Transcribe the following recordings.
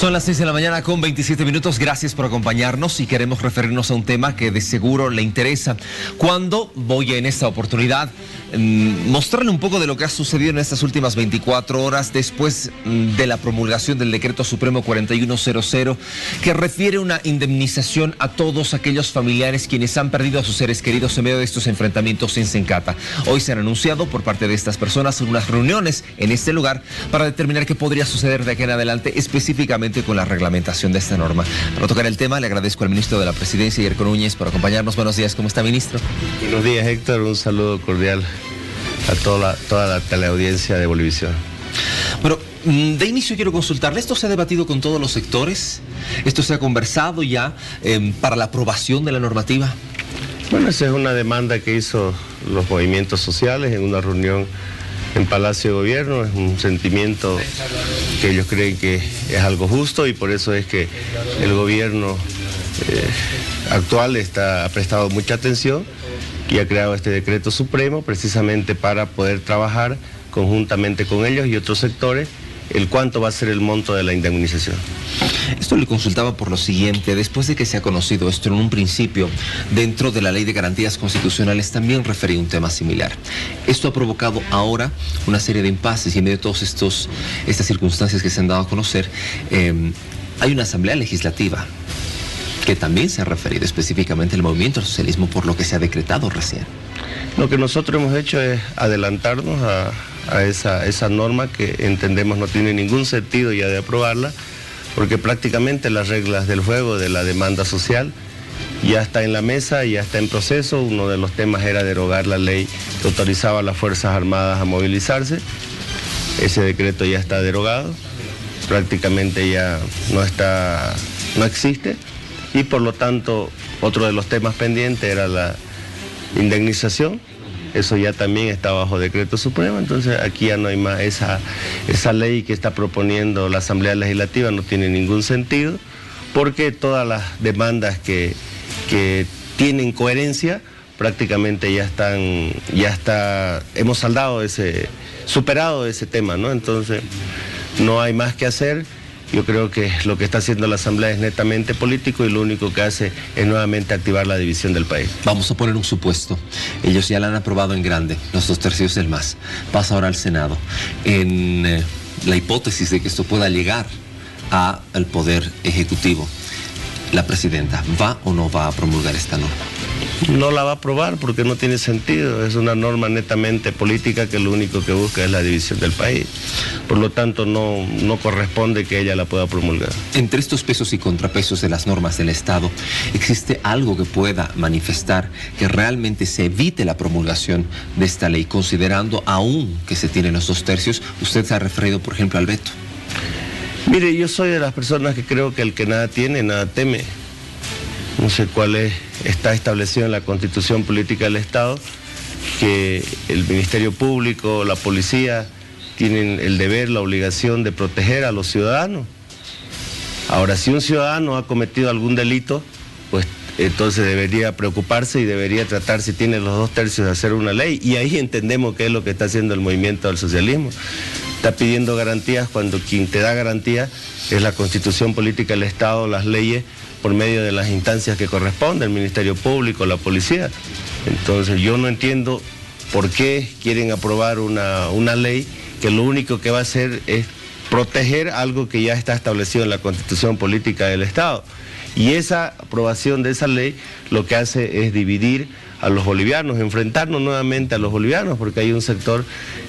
Son las 6 de la mañana con 27 minutos. Gracias por acompañarnos y queremos referirnos a un tema que de seguro le interesa. Cuando voy en esta oportunidad mostrarle un poco de lo que ha sucedido en estas últimas 24 horas después de la promulgación del Decreto Supremo 4100, que refiere una indemnización a todos aquellos familiares quienes han perdido a sus seres queridos en medio de estos enfrentamientos en Sencata. Hoy se han anunciado por parte de estas personas unas reuniones en este lugar para determinar qué podría suceder de aquí en adelante, específicamente con la reglamentación de esta norma. Para tocar el tema, le agradezco al ministro de la Presidencia, Yerko Núñez, por acompañarnos. Buenos días, ¿cómo está, ministro? Buenos días, Héctor. Un saludo cordial a toda la teleaudiencia de Bolivisión. Bueno, de inicio quiero consultarle, ¿esto se ha debatido con todos los sectores? ¿Esto se ha conversado ya para la aprobación de la normativa? Bueno, esa es una demanda que hizo los movimientos sociales en una reunión en Palacio de Gobierno. Es un sentimiento que ellos creen que es algo justo y por eso es que el gobierno actual ha prestado mucha atención y ha creado este decreto supremo precisamente para poder trabajar conjuntamente con ellos y otros sectores el cuánto va a ser el monto de la indemnización. Esto le consultaba por lo siguiente: después de que se ha conocido esto en un principio, dentro de la Ley de Garantías Constitucionales también refería un tema similar. Esto ha provocado ahora una serie de impases y en medio de todas estas circunstancias que se han dado a conocer, hay una asamblea legislativa que también se ha referido específicamente al movimiento al socialismo por lo que se ha decretado recién. Lo que nosotros hemos hecho es adelantarnos a esa norma que entendemos no tiene ningún sentido ya de aprobarla, porque prácticamente las reglas del juego de la demanda social ya está en la mesa, ya está en proceso. Uno de los temas era derogar la ley que autorizaba a las Fuerzas Armadas a movilizarse. Ese decreto ya está derogado, prácticamente ya no existe, y por lo tanto otro de los temas pendientes era la indemnización. Eso ya también está bajo decreto supremo, entonces aquí ya no hay más. Esa ley que está proponiendo la Asamblea Legislativa no tiene ningún sentido, porque todas las demandas que tienen coherencia prácticamente hemos superado ese tema, ¿no? Entonces no hay más que hacer. Yo creo que lo que está haciendo la Asamblea es netamente político y lo único que hace es nuevamente activar la división del país. Vamos a poner un supuesto. Ellos ya la han aprobado en grande, los 2/3 del MAS. Pasa ahora al Senado. En la hipótesis de que esto pueda llegar al Poder Ejecutivo, ¿la presidenta va o no va a promulgar esta norma? No la va a aprobar porque no tiene sentido. Es una norma netamente política que lo único que busca es la división del país. Por lo tanto, no corresponde que ella la pueda promulgar. Entre estos pesos y contrapesos de las normas del Estado, ¿existe algo que pueda manifestar que realmente se evite la promulgación de esta ley, considerando aún que se tienen los 2/3? Usted se ha referido, por ejemplo, al veto. Mire, yo soy de las personas que creo que el que nada tiene, nada teme. No sé está establecido en la Constitución Política del Estado que el Ministerio Público, la policía, tienen el deber, la obligación de proteger a los ciudadanos. Ahora, si un ciudadano ha cometido algún delito, pues entonces debería preocuparse y debería tratar, si tiene los 2/3, de hacer una ley. Y ahí entendemos qué es lo que está haciendo el movimiento del socialismo. Está pidiendo garantías cuando quien te da garantía es la Constitución Política del Estado, las leyes, por medio de las instancias que corresponden, el Ministerio Público, la policía. Entonces yo no entiendo por qué quieren aprobar una ley que lo único que va a hacer es proteger algo que ya está establecido en la Constitución Política del Estado. Y esa aprobación de esa ley lo que hace es dividir a los bolivianos, enfrentarnos nuevamente a los bolivianos, porque hay un sector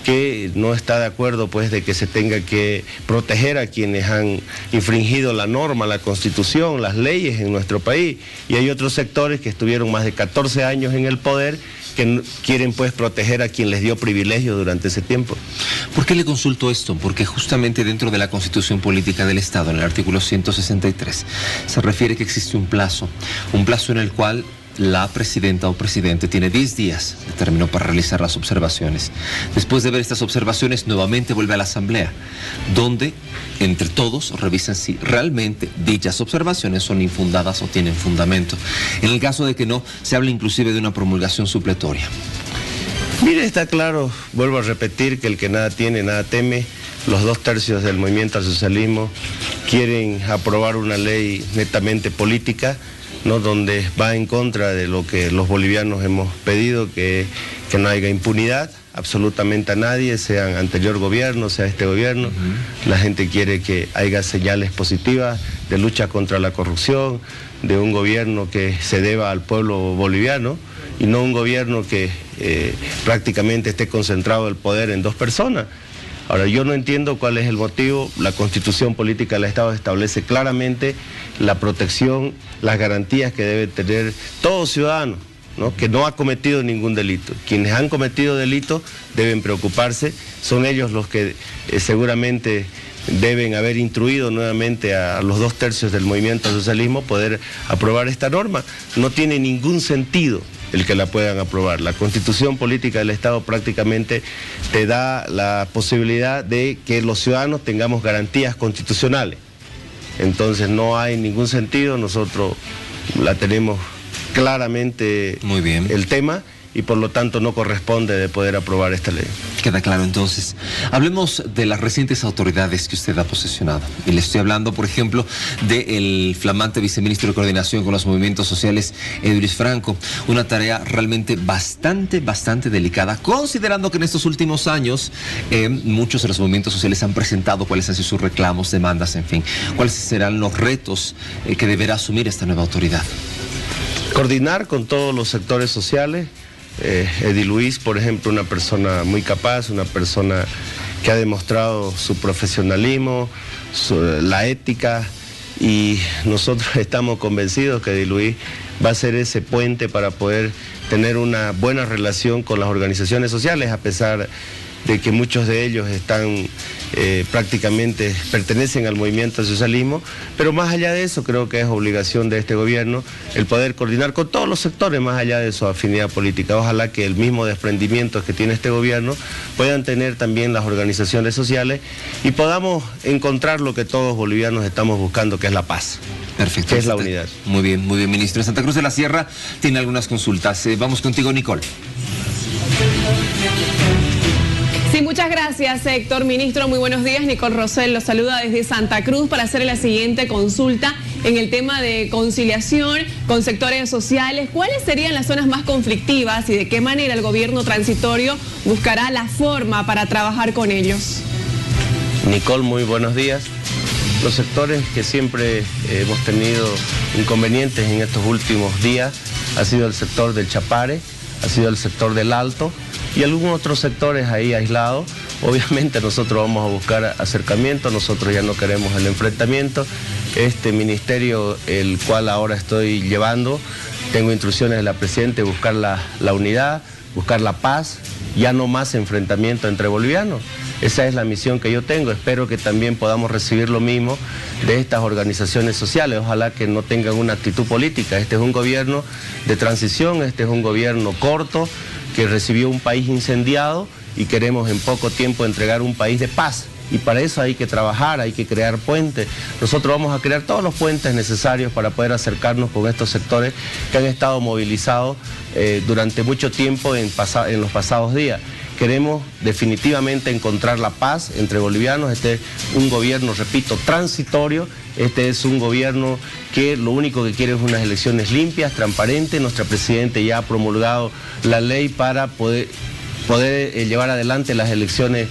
que no está de acuerdo pues de que se tenga que proteger a quienes han infringido la norma, la Constitución, las leyes en nuestro país, y hay otros sectores que estuvieron más de 14 años en el poder que quieren pues proteger a quien les dio privilegio durante ese tiempo. ¿Por qué le consulto esto? Porque justamente dentro de la Constitución Política del Estado, en el artículo 163, se refiere que existe un plazo en el cual la presidenta o presidente tiene 10 días de término para realizar las observaciones. Después de ver estas observaciones, nuevamente vuelve a la Asamblea, donde entre todos revisan si realmente dichas observaciones son infundadas o tienen fundamento. En el caso de que no, se habla inclusive de una promulgación supletoria. Mire, está claro, vuelvo a repetir, que el que nada tiene, nada teme. Los 2/3 del movimiento al socialismo quieren aprobar una ley netamente política, ¿no?, donde va en contra de lo que los bolivianos hemos pedido, que no haya impunidad absolutamente a nadie, sea anterior gobierno, sea este gobierno. La gente quiere que haya señales positivas de lucha contra la corrupción, de un gobierno que se deba al pueblo boliviano y no un gobierno que prácticamente esté concentrado el poder en 2 personas. Ahora, yo no entiendo cuál es el motivo. La Constitución Política del Estado establece claramente la protección, las garantías que debe tener todo ciudadano, ¿no?, que no ha cometido ningún delito. Quienes han cometido delitos deben preocuparse, son ellos los que seguramente deben haber instruido nuevamente a los 2/3 del movimiento al socialismo poder aprobar esta norma. No tiene ningún sentido el que la puedan aprobar. La Constitución Política del Estado prácticamente te da la posibilidad de que los ciudadanos tengamos garantías constitucionales. Entonces no hay ningún sentido, nosotros la tenemos claramente muy bien el tema y por lo tanto no corresponde de poder aprobar esta ley. Queda claro entonces. Hablemos de las recientes autoridades que usted ha posesionado. Y le estoy hablando, por ejemplo, del flamante viceministro de Coordinación con los Movimientos Sociales, Edwis Franco. Una tarea realmente bastante delicada, considerando que en estos últimos años muchos de los movimientos sociales han presentado cuáles han sido sus reclamos, demandas, en fin. ¿Cuáles serán los retos que deberá asumir esta nueva autoridad? Coordinar con todos los sectores sociales. Edi Luis, por ejemplo, una persona muy capaz, una persona que ha demostrado su profesionalismo, la ética, y nosotros estamos convencidos que Edi Luis va a ser ese puente para poder tener una buena relación con las organizaciones sociales, a pesar de que muchos de ellos están prácticamente pertenecen al movimiento al socialismo, pero más allá de eso creo que es obligación de este gobierno el poder coordinar con todos los sectores más allá de su afinidad política. Ojalá que el mismo desprendimiento que tiene este gobierno puedan tener también las organizaciones sociales y podamos encontrar lo que todos bolivianos estamos buscando, que es la paz. Perfecto. Que es la unidad. Muy bien, ministro. En Santa Cruz de la Sierra tiene algunas consultas. Vamos contigo, Nicole. Sí, muchas gracias, Héctor. Ministro, muy buenos días. Nicole Rosell los saluda desde Santa Cruz para hacerle la siguiente consulta en el tema de conciliación con sectores sociales. ¿Cuáles serían las zonas más conflictivas y de qué manera el gobierno transitorio buscará la forma para trabajar con ellos? Nicole, muy buenos días. Los sectores que siempre hemos tenido inconvenientes en estos últimos días ha sido el sector del Chapare, ha sido el sector del Alto y algunos otros sectores ahí aislados. Obviamente nosotros vamos a buscar acercamiento, nosotros ya no queremos el enfrentamiento. Este ministerio, el cual ahora estoy llevando, tengo instrucciones de la Presidenta de buscar la unidad, buscar la paz, ya no más enfrentamiento entre bolivianos. Esa es la misión que yo tengo. Espero que también podamos recibir lo mismo de estas organizaciones sociales. Ojalá que no tengan una actitud política. Este es un gobierno de transición, este es un gobierno corto que recibió un país incendiado y queremos en poco tiempo entregar un país de paz. Y para eso hay que trabajar, hay que crear puentes. Nosotros vamos a crear todos los puentes necesarios para poder acercarnos con estos sectores que han estado movilizados durante mucho tiempo en los pasados días. Queremos definitivamente encontrar la paz entre bolivianos. Este es un gobierno, repito, transitorio. Este es un gobierno que lo único que quiere es unas elecciones limpias, transparentes. Nuestra Presidenta ya ha promulgado la ley para poder llevar adelante las elecciones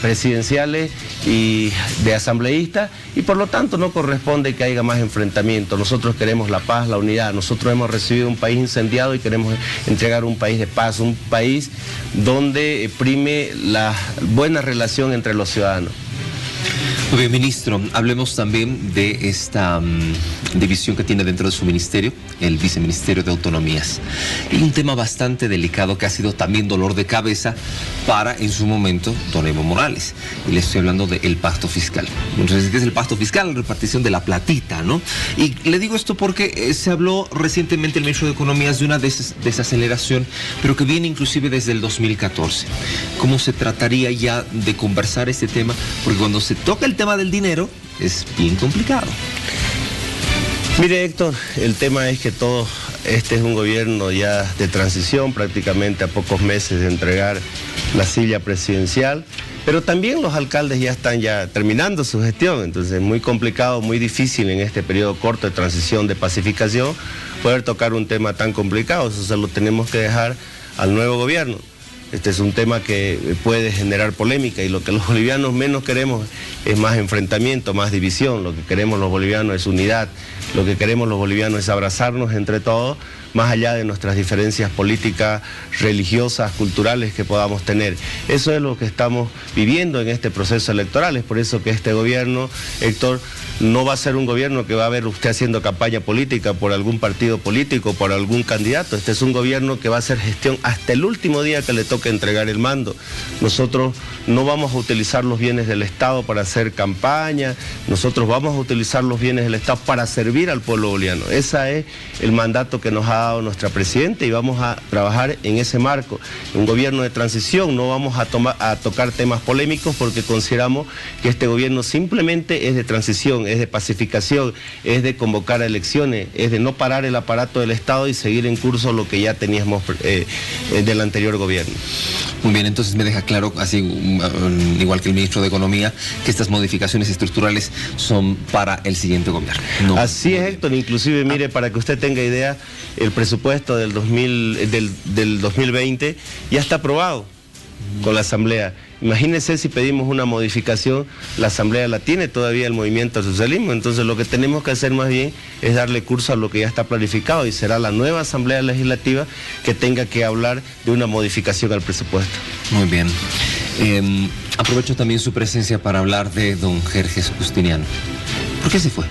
presidenciales y de asambleístas, y por lo tanto no corresponde que haya más enfrentamiento. Nosotros queremos la paz, la unidad. Nosotros hemos recibido un país incendiado y queremos entregar un país de paz, un país donde prime la buena relación entre los ciudadanos. Muy bien, ministro, hablemos también de esta división que tiene dentro de su ministerio, el viceministerio de Autonomías. Y un tema bastante delicado que ha sido también dolor de cabeza para, en su momento, don Evo Morales. Y le estoy hablando del pacto fiscal. Entonces, ¿qué es el pacto fiscal? La repartición de la platita, ¿no? Y le digo esto porque se habló recientemente el ministro de Economías de una desaceleración, pero que viene inclusive desde el 2014. ¿Cómo se trataría ya de conversar este tema? Porque cuando se toca el tema del dinero es bien complicado. Mire, Héctor, el tema es que este es un gobierno ya de transición, prácticamente a pocos meses de entregar la silla presidencial. Pero también los alcaldes ya están terminando su gestión, entonces es muy complicado, muy difícil en este periodo corto de transición, de pacificación, poder tocar un tema tan complicado. Eso se lo tenemos que dejar al nuevo gobierno. Este es un tema que puede generar polémica y lo que los bolivianos menos queremos es más enfrentamiento, más división. Lo que queremos los bolivianos es unidad, lo que queremos los bolivianos es abrazarnos entre todos, más allá de nuestras diferencias políticas, religiosas, culturales que podamos tener. Eso es lo que estamos viviendo en este proceso electoral. Es por eso que este gobierno, Héctor, no va a ser un gobierno que va a ver usted haciendo campaña política por algún partido político, por algún candidato. Este es un gobierno que va a hacer gestión hasta el último día que le toque entregar el mando. Nosotros no vamos a utilizar los bienes del Estado para hacer campaña, nosotros vamos a utilizar los bienes del Estado para servir al pueblo boliviano. Ese es el mandato que nos ha dado nuestra presidenta y vamos a trabajar en ese marco. Un gobierno de transición, no vamos a tocar temas polémicos porque consideramos que este gobierno simplemente es de transición, es de pacificación, es de convocar a elecciones, es de no parar el aparato del Estado y seguir en curso lo que ya teníamos del anterior gobierno. Muy bien, entonces me deja claro, así igual que el ministro de Economía, que estas modificaciones estructurales son para el siguiente gobierno. No. Así es, Héctor, inclusive mire, para que usted tenga idea, el presupuesto del 2020 ya está aprobado con la Asamblea. Imagínense si pedimos una modificación, la Asamblea la tiene todavía el movimiento al socialismo, entonces lo que tenemos que hacer más bien es darle curso a lo que ya está planificado y será la nueva Asamblea Legislativa que tenga que hablar de una modificación al presupuesto. Muy bien. Aprovecho también su presencia para hablar de don Jerjes Justiniano. ¿Por qué se fue?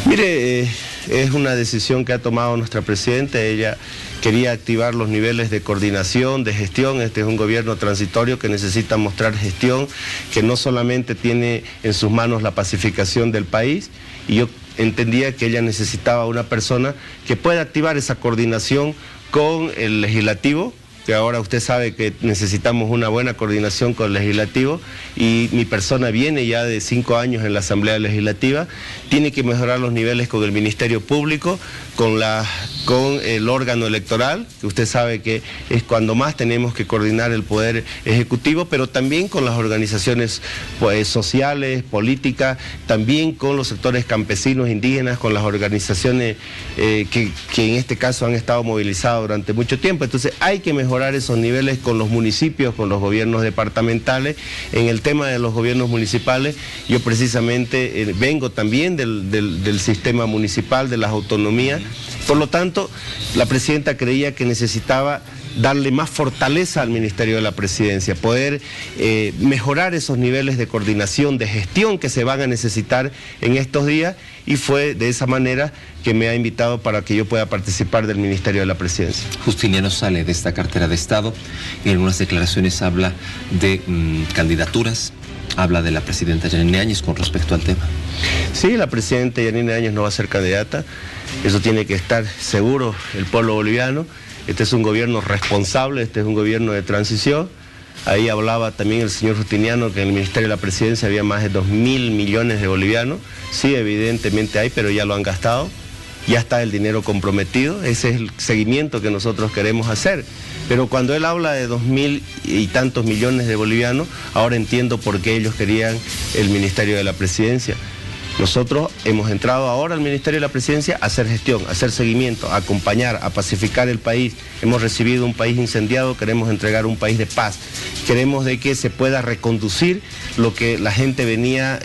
Mire, es una decisión que ha tomado nuestra presidenta. Ella quería activar los niveles de coordinación, de gestión. Este es un gobierno transitorio que necesita mostrar gestión, que no solamente tiene en sus manos la pacificación del país, y yo entendía que ella necesitaba una persona que pueda activar esa coordinación con el legislativo, que ahora usted sabe que necesitamos una buena coordinación con el legislativo, y mi persona viene ya de 5 años en la Asamblea Legislativa, tiene que mejorar los niveles con el Ministerio Público, con el órgano electoral, que usted sabe que es cuando más tenemos que coordinar el Poder Ejecutivo, pero también con las organizaciones sociales, políticas, también con los sectores campesinos, indígenas, con las organizaciones que en este caso han estado movilizadas durante mucho tiempo. Entonces hay que mejorar esos niveles con los municipios, con los gobiernos departamentales. En el tema de los gobiernos municipales, yo precisamente vengo también del sistema municipal, de las autonomías. Por lo tanto, la presidenta creía que necesitaba darle más fortaleza al Ministerio de la Presidencia, poder mejorar esos niveles de coordinación, de gestión que se van a necesitar en estos días, y fue de esa manera que me ha invitado para que yo pueda participar del Ministerio de la Presidencia. Justiniano sale de esta cartera de Estado y en algunas declaraciones habla de candidaturas, habla de la presidenta Yanine Áñez con respecto al tema. Sí, la presidenta Yanine Áñez no va a ser candidata, eso tiene que estar seguro el pueblo boliviano. Este es un gobierno responsable, este es un gobierno de transición. Ahí hablaba también el señor Justiniano que en el Ministerio de la Presidencia había más de 2.000 millones de bolivianos. Sí, evidentemente hay, pero ya lo han gastado, ya está el dinero comprometido, ese es el seguimiento que nosotros queremos hacer. Pero cuando él habla de 2.000 y tantos millones de bolivianos, ahora entiendo por qué ellos querían el Ministerio de la Presidencia. Nosotros hemos entrado ahora al Ministerio de la Presidencia a hacer gestión, a hacer seguimiento, a acompañar, a pacificar el país. Hemos recibido un país incendiado, queremos entregar un país de paz. Queremos de que se pueda reconducir lo que la gente venía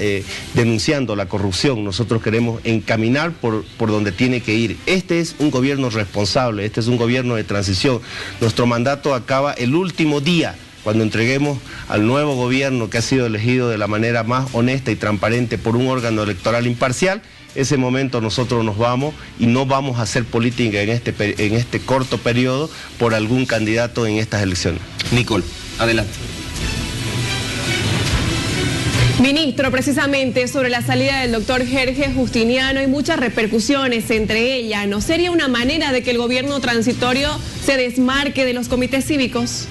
denunciando, la corrupción. Nosotros queremos encaminar por donde tiene que ir. Este es un gobierno responsable, este es un gobierno de transición. Nuestro mandato acaba el último día, cuando entreguemos al nuevo gobierno que ha sido elegido de la manera más honesta y transparente por un órgano electoral imparcial. Ese momento nosotros nos vamos y no vamos a hacer política en este corto periodo por algún candidato en estas elecciones. Nicole, adelante. Ministro, precisamente sobre la salida del doctor Jerjes Justiniano hay muchas repercusiones, entre ellas, ¿no sería una manera de que el gobierno transitorio se desmarque de los comités cívicos?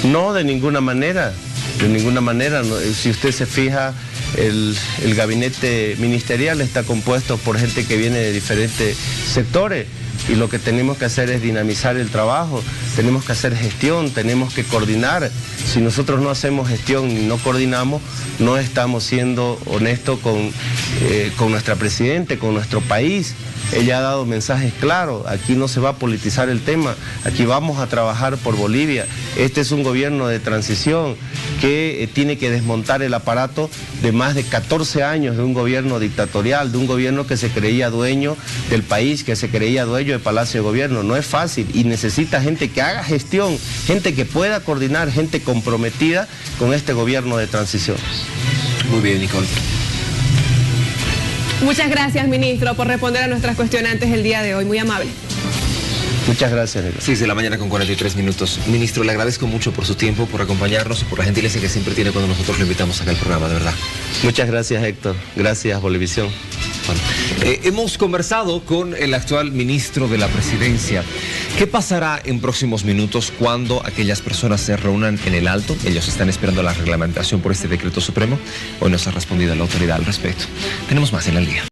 No, de ninguna manera, no. Si usted se fija, el gabinete ministerial está compuesto por gente que viene de diferentes sectores. y lo que tenemos que hacer es dinamizar el trabajo, tenemos que hacer gestión, tenemos que coordinar. Si nosotros no hacemos gestión y no coordinamos, no estamos siendo honestos con nuestra Presidenta, con nuestro país. Ella ha dado mensajes claros, aquí no se va a politizar el tema, aquí vamos a trabajar por Bolivia. Este es un gobierno de transición que tiene que desmontar el aparato de más de 14 años de un gobierno dictatorial, de un gobierno que se creía dueño del país, que se creía dueño del Palacio de Gobierno. No es fácil y necesita gente que haga gestión, gente que pueda coordinar, gente comprometida con este gobierno de transición. Muy bien, Nicole. Muchas gracias, ministro, por responder a nuestras cuestionantes el día de hoy. Muy amable. Muchas gracias, Nicole. 6 de la mañana con 43 minutos. Ministro, le agradezco mucho por su tiempo, por acompañarnos y por la gentileza que siempre tiene cuando nosotros lo invitamos acá al programa, de verdad. Muchas gracias, Héctor. Gracias, Bolivisión. Bueno, hemos conversado con el actual ministro de la Presidencia. ¿Qué pasará en próximos minutos cuando aquellas personas se reúnan en el Alto? Ellos están esperando la reglamentación por este decreto supremo. Hoy nos ha respondido la autoridad al respecto. Tenemos más en el día.